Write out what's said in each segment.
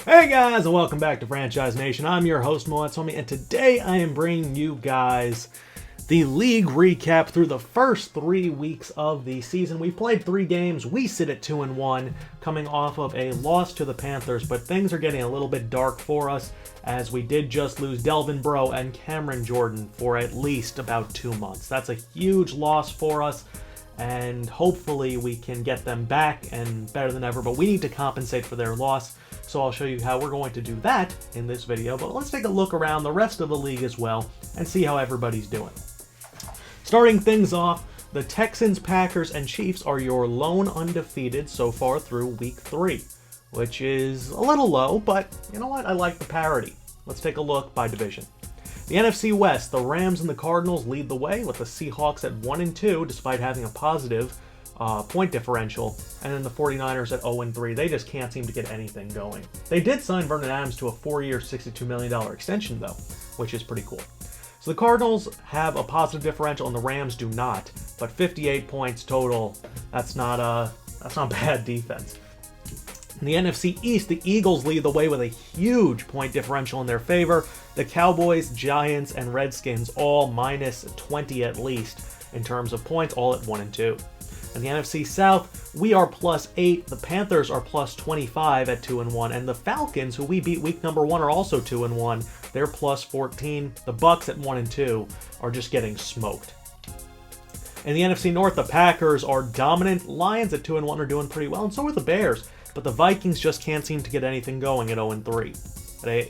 Hey guys, and welcome back to Franchise Nation. I'm your host, Moonlightswami, and today I am bringing you guys the league recap through the first 3 weeks of the season. We played 3 games. We sit at 2-1, coming off of a loss to the Panthers, but things are getting a little bit dark for us as we did just lose Delvin Breaux and Cameron Jordan for at least about 2 months. That's a huge loss for us, and hopefully we can get them back and better than ever, but we need to compensate for their loss. So I'll show you how we're going to do that in this video, but let's take a look around the rest of the league as well and see how everybody's doing. Starting things off, the Texans, Packers, and Chiefs are your lone undefeated so far through week 3, which is a little low, but you know what? I like the parity. Let's take a look by division. The NFC West, the Rams and the Cardinals lead the way with the Seahawks at 1-2 despite having a positive point differential, and then the 49ers at 0-3. They just can't seem to get anything going. They did sign Vernon Adams to a 4-year, $62 million extension though, which is pretty cool. So the Cardinals have a positive differential and the Rams do not, but 58 points total, that's not bad defense. In the NFC East, the Eagles lead the way with a huge point differential in their favor. The Cowboys, Giants, and Redskins all minus 20 at least in terms of points, all at 1-2. In the NFC South, we are +8, the Panthers are +25 at 2-1, and the Falcons, who we beat week number 1, are also 2-1. They're +14. The Bucs at 1-2 are just getting smoked. In the NFC North, the Packers are dominant. Lions at 2-1 are doing pretty well, and so are the Bears. But the Vikings just can't seem to get anything going at 0-3.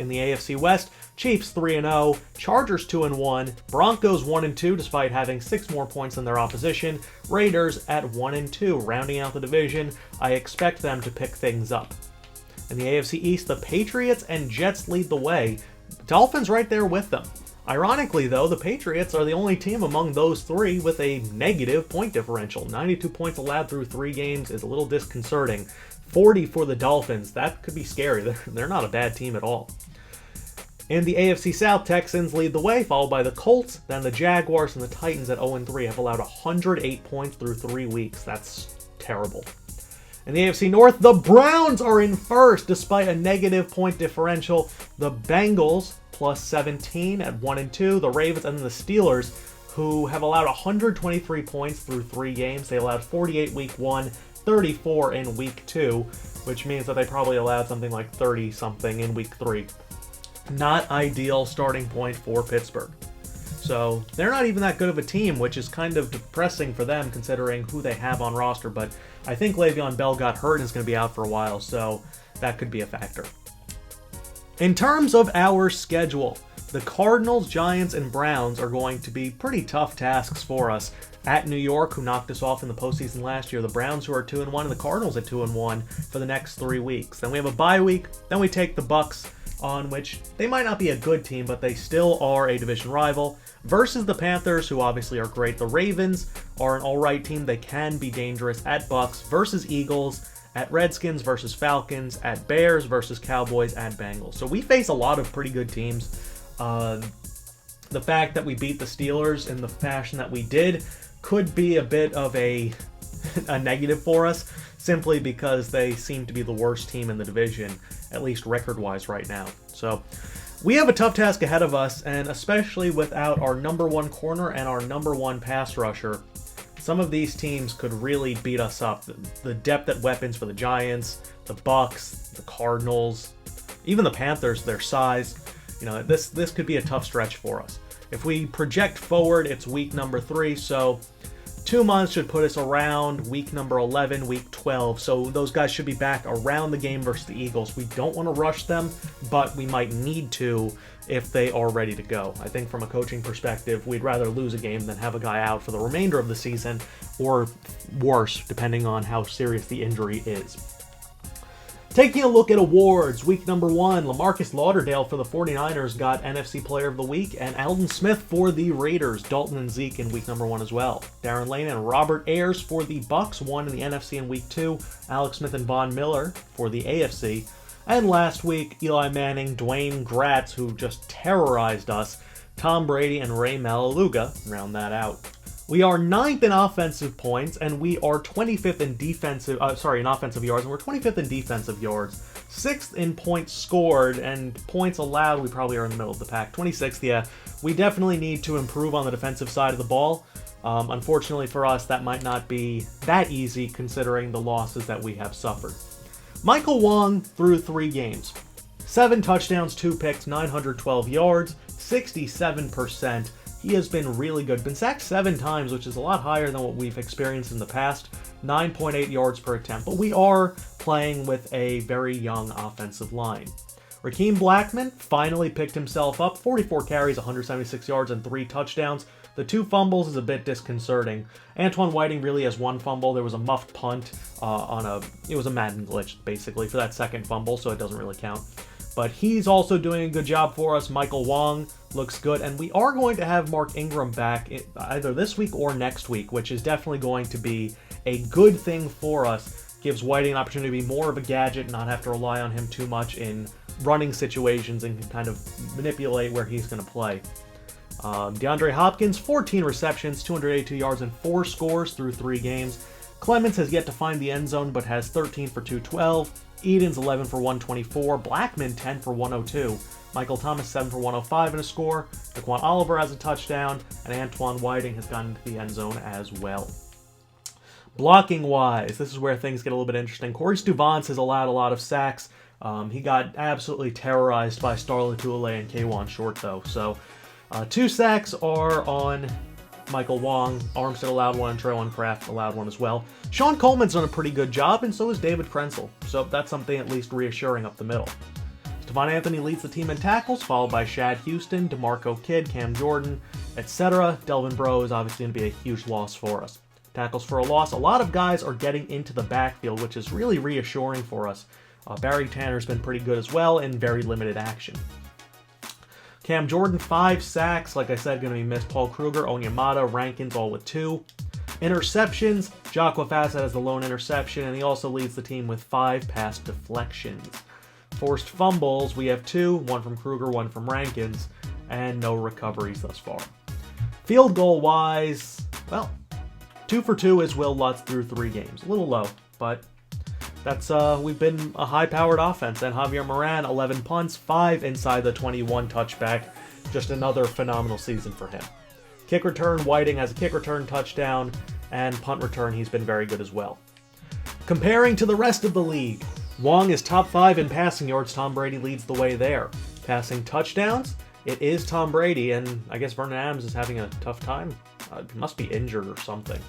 In the AFC West, Chiefs 3-0, Chargers 2-1, Broncos 1-2 despite having 6 more points than their opposition, Raiders at 1-2, rounding out the division. I expect them to pick things up. In the AFC East, the Patriots and Jets lead the way. Dolphins right there with them. Ironically, though, the Patriots are the only team among those 3 with a negative point differential. 92 points allowed through 3 games is a little disconcerting. 40 for the Dolphins. That could be scary. They're not a bad team at all. In the AFC South, Texans lead the way, followed by the Colts. Then the Jaguars and the Titans at 0-3 have allowed 108 points through 3 weeks. That's terrible. In the AFC North, the Browns are in first despite a negative point differential. The Bengals +17 at 1-2. The Ravens and the Steelers, who have allowed 123 points through 3 games. They allowed 48 week 1, 34 in week 2, which means that they probably allowed something like 30-something in week 3. Not ideal starting point for Pittsburgh. So they're not even that good of a team, which is kind of depressing for them considering who they have on roster, but I think Le'Veon Bell got hurt and is going to be out for a while, so that could be a factor. In terms of our schedule, the Cardinals, Giants, and Browns are going to be pretty tough tasks for us. At New York, who knocked us off in the postseason last year, the Browns, who are 2-1, and the Cardinals at 2-1 for the next 3 weeks. Then we have a bye week. Then we take the Bucs, on which they might not be a good team, but they still are a division rival, versus the Panthers, who obviously are great. The Ravens are an alright team. They can be dangerous. At Bucs, versus Eagles. At Redskins versus Falcons. At Bears versus Cowboys. At Bengals. So we face a lot of pretty good teams. The fact that we beat the Steelers in the fashion that we did could be a bit of a negative for us, simply because they seem to be the worst team in the division, at least record-wise right now. So we have a tough task ahead of us, and especially without our number 1 corner and our number 1 pass rusher, some of these teams could really beat us up. The depth at weapons for the Giants, the Bucs, the Cardinals, even the Panthers, their size, this could be a tough stretch for us. If we project forward, it's week number 3, so 2 months should put us around week number 11, week 12, so those guys should be back around the game versus the Eagles. We don't want to rush them, but we might need to if they are ready to go. I think from a coaching perspective, we'd rather lose a game than have a guy out for the remainder of the season, or worse, depending on how serious the injury is. Taking a look at awards, week number 1, LaMarcus Lauderdale for the 49ers got NFC Player of the Week, and Aldon Smith for the Raiders, Dalton and Zeke in week number 1 as well. Darren Lane and Robert Ayers for the Bucs won in the NFC in week 2, Alex Smith and Von Miller for the AFC, and last week, Eli Manning, Dwayne Gratz, who just terrorized us, Tom Brady, and Ray Malaluga round that out. We are 9th in offensive points, and we are 25th in in offensive yards, and we're 25th in defensive yards. 6th in points scored, and points allowed, we probably are in the middle of the pack. 26th, yeah. We definitely need to improve on the defensive side of the ball. Unfortunately for us, that might not be that easy considering the losses that we have suffered. Michael Wong threw 3 games. 7 touchdowns, 2 picks, 912 yards, 67%. He has been really good. Been sacked 7 times, which is a lot higher than what we've experienced in the past. 9.8 yards per attempt. But we are playing with a very young offensive line. Rakeem Blackman finally picked himself up. 44 carries, 176 yards, and 3 touchdowns. The 2 fumbles is a bit disconcerting. Antoine Whiting really has 1 fumble. There was a muffed punt it was a Madden glitch, basically, for that second fumble, so it doesn't really count. But he's also doing a good job for us. Michael Wong looks good, and we are going to have Mark Ingram back either this week or next week, which is definitely going to be a good thing for us. Gives Whiting an opportunity to be more of a gadget, not have to rely on him too much in running situations, and can kind of manipulate where he's going to play. DeAndre Hopkins, 14 receptions, 282 yards, and 4 scores through 3 games. Clemens has yet to find the end zone, but has 13 for 212. Edens, 11 for 124. Blackman, 10 for 102. Michael Thomas, 7 for 105 and a score. Daquan Oliver has a touchdown, and Antoine Whiting has gotten into the end zone as well. Blocking-wise, this is where things get a little bit interesting. Corey Stuvance has allowed a lot of sacks. He got absolutely terrorized by Star Lotulelei and K'Wan Short, though. So, 2 sacks are on Michael Wong. Armstead allowed 1, and Trayvon Kraft allowed 1 as well. Sean Coleman's done a pretty good job, and so is David Krenzel. So that's something at least reassuring up the middle. Stephon Anthony leads the team in tackles, followed by Shad Houston, DeMarco Kidd, Cam Jordan, etc. Delvin Breaux is obviously going to be a huge loss for us. Tackles for a loss. A lot of guys are getting into the backfield, which is really reassuring for us. Barry Tanner's been pretty good as well in very limited action. Cam Jordan, 5 sacks. Like I said, going to be missed. Paul Kruger, Onyemata, Rankins all with 2. Interceptions. Jocqua Fassitt has the lone interception, and he also leads the team with 5 pass deflections. Forced fumbles, we have 2. 1 from Kruger, 1 from Rankins, and no recoveries thus far. Field goal wise, well, 2 for 2 is Will Lutz through 3 games. A little low, but that's we've been a high-powered offense. And Javier Moran, 11 punts, 5 inside the 21 touchback. Just another phenomenal season for him. Kick return, Whiting has a kick return touchdown, and punt return, he's been very good as well. Comparing to the rest of the league, Wong is top 5 in passing yards. Tom Brady leads the way there. Passing touchdowns, it is Tom Brady, and I guess Vernon Adams is having a tough time. He must be injured or something.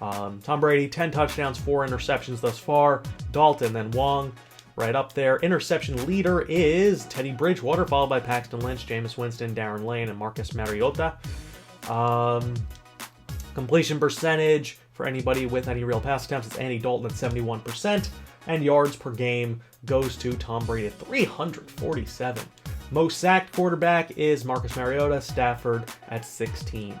Tom Brady, 10 touchdowns, 4 interceptions thus far. Dalton, then Wong, right up there. Interception leader is Teddy Bridgewater, followed by Paxton Lynch, Jameis Winston, Darren Lane, and Marcus Mariota. Completion percentage for anybody with any real pass attempts, it's Andy Dalton at 71%. And yards per game goes to Tom Brady at 347. Most sacked quarterback is Marcus Mariota, Stafford at 16.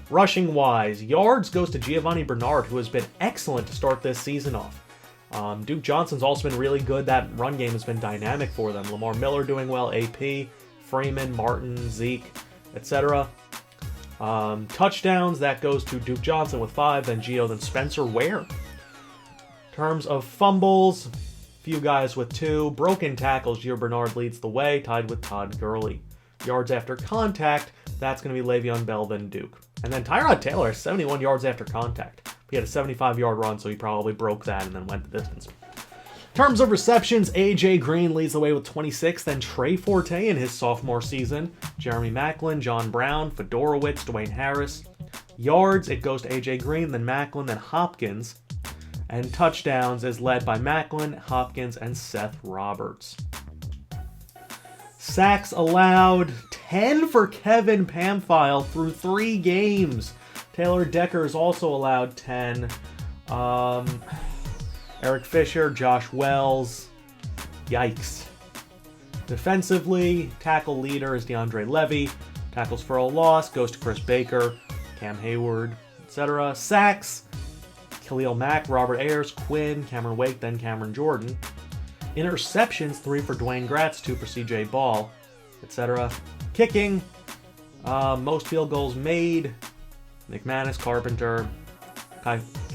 Rushing-wise, yards goes to Giovanni Bernard, who has been excellent to start this season off. Duke Johnson's also been really good. That run game has been dynamic for them. Lamar Miller doing well, AP, Freeman, Martin, Zeke, etc. Touchdowns, that goes to Duke Johnson with 5, then Gio, then Spencer Ware. In terms of fumbles, few guys with 2. Broken tackles, Gio Bernard leads the way, tied with Todd Gurley. Yards after contact, that's going to be Le'Veon Bell, then Duke. And then Tyrod Taylor has 71 yards after contact. He had a 75-yard run, so he probably broke that and then went the distance. In terms of receptions, A.J. Green leads the way with 26, then Trey Forte in his sophomore season, Jeremy Maclin, John Brown, Fedorowicz, Dwayne Harris. Yards, it goes to A.J. Green, then Maclin, then Hopkins. And touchdowns is led by Maclin, Hopkins, and Seth Roberts. Sacks allowed, 10 for Kevin Pamphile through 3 games. Taylor Decker is also allowed 10. Eric Fisher, Josh Wells. Yikes. Defensively, tackle leader is DeAndre Levy. Tackles for a loss goes to Chris Baker, Cam Hayward, etc. Sacks, Khalil Mack, Robert Ayers, Quinn, Cameron Wake, then Cameron Jordan. Interceptions, 3 for Dwayne Gratz, 2 for CJ Ball, etc. Kicking, most field goals made, McManus, Carpenter,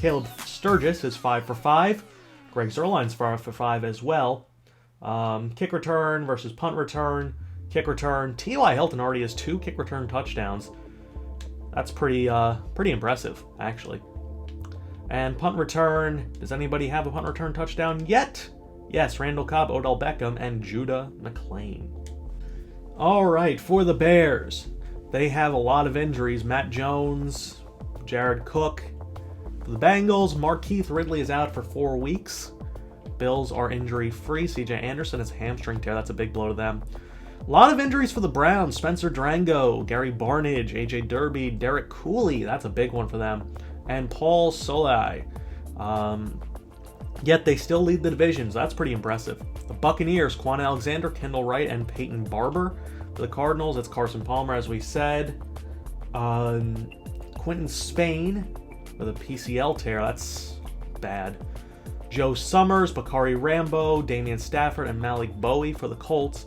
Caleb Sturgis is 5 for 5. Greg Zerline's 5 for 5 as well. Kick return versus punt return. Kick return. T.Y. Hilton already has 2 kick return touchdowns. That's pretty impressive, actually. And punt return. Does anybody have a punt return touchdown yet? Yes, Randall Cobb, Odell Beckham, and Judah McClain. All right, for the Bears, they have a lot of injuries. Matt Jones, Jared Cook. For the Bengals, Markeith Ridley is out for 4 weeks. Bills are injury-free. C.J. Anderson has a hamstring tear. That's a big blow to them. A lot of injuries for the Browns. Spencer Drango, Gary Barnidge, A.J. Derby, Derek Cooley. That's a big one for them. And Paul Solai. Yet they still lead the division, so that's pretty impressive. The Buccaneers, Quan Alexander, Kendall Wright, and Peyton Barber. For the Cardinals, it's Carson Palmer, as we said. Quentin Spain with a PCL tear. That's bad. Joe Summers, Bakari Rambo, Damian Stafford, and Malik Bowie for the Colts.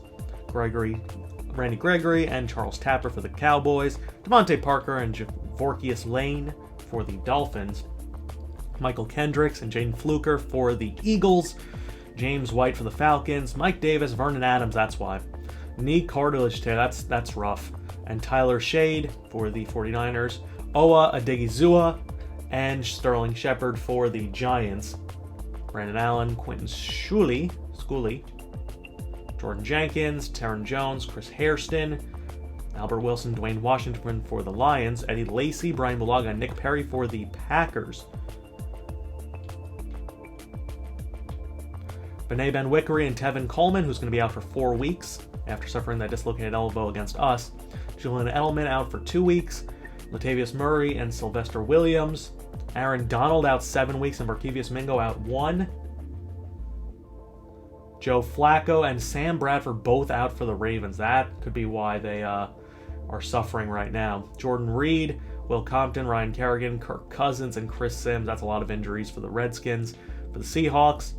Randy Gregory, and Charles Tapper for the Cowboys. Devontae Parker and Javorkius Lane for the Dolphins. Michael Kendricks and Jaden Fluker for the Eagles. James White for the Falcons. Mike Davis, Vernon Adams, that's why. Knee cartilage tear, that's rough. And Tyler Shade for the 49ers. Owa Adigizua and Sterling Shepard for the Giants. Brandon Allen, Quentin Schooley, Jordan Jenkins, Taron Jones, Chris Hairston, Albert Wilson, Dwayne Washington for the Lions, Eddie Lacy, Brian Bulaga, and Nick Perry for the Packers. Bené Ben-Wickery and Tevin Coleman, who's going to be out for 4 weeks after suffering that dislocated elbow against us. Julian Edelman out for 2 weeks. Latavius Murray and Sylvester Williams. Aaron Donald out 7 weeks and Barkevius Mingo out 1. Joe Flacco and Sam Bradford both out for the Ravens. That could be why they are suffering right now. Jordan Reed, Will Compton, Ryan Kerrigan, Kirk Cousins, and Chris Sims. That's a lot of injuries for the Redskins. For the Seahawks,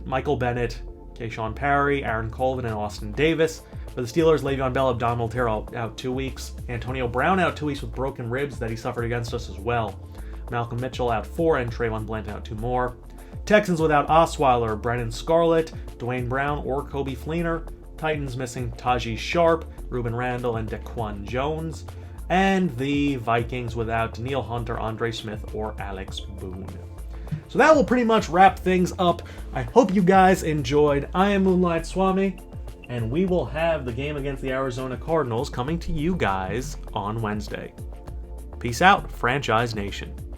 Michael Bennett, Keyshawn Parry, Aaron Colvin, and Austin Davis. For the Steelers, Le'Veon Bell, abdominal tear out 2 weeks. Antonio Brown out 2 weeks with broken ribs that he suffered against us as well. Malcolm Mitchell out 4, and Trayvon Blanton out 2 more. Texans without Osweiler, Brennan Scarlett, Dwayne Brown, or Kobe Fleener. Titans missing Taji Sharp, Ruben Randall, and Daquan Jones. And the Vikings without Daniil Hunter, Andre Smith, or Alex Boone. So that will pretty much wrap things up. I hope you guys enjoyed. I am Moonlightswami, and we will have the game against the Arizona Cardinals coming to you guys on Wednesday. Peace out, Franchise Nation.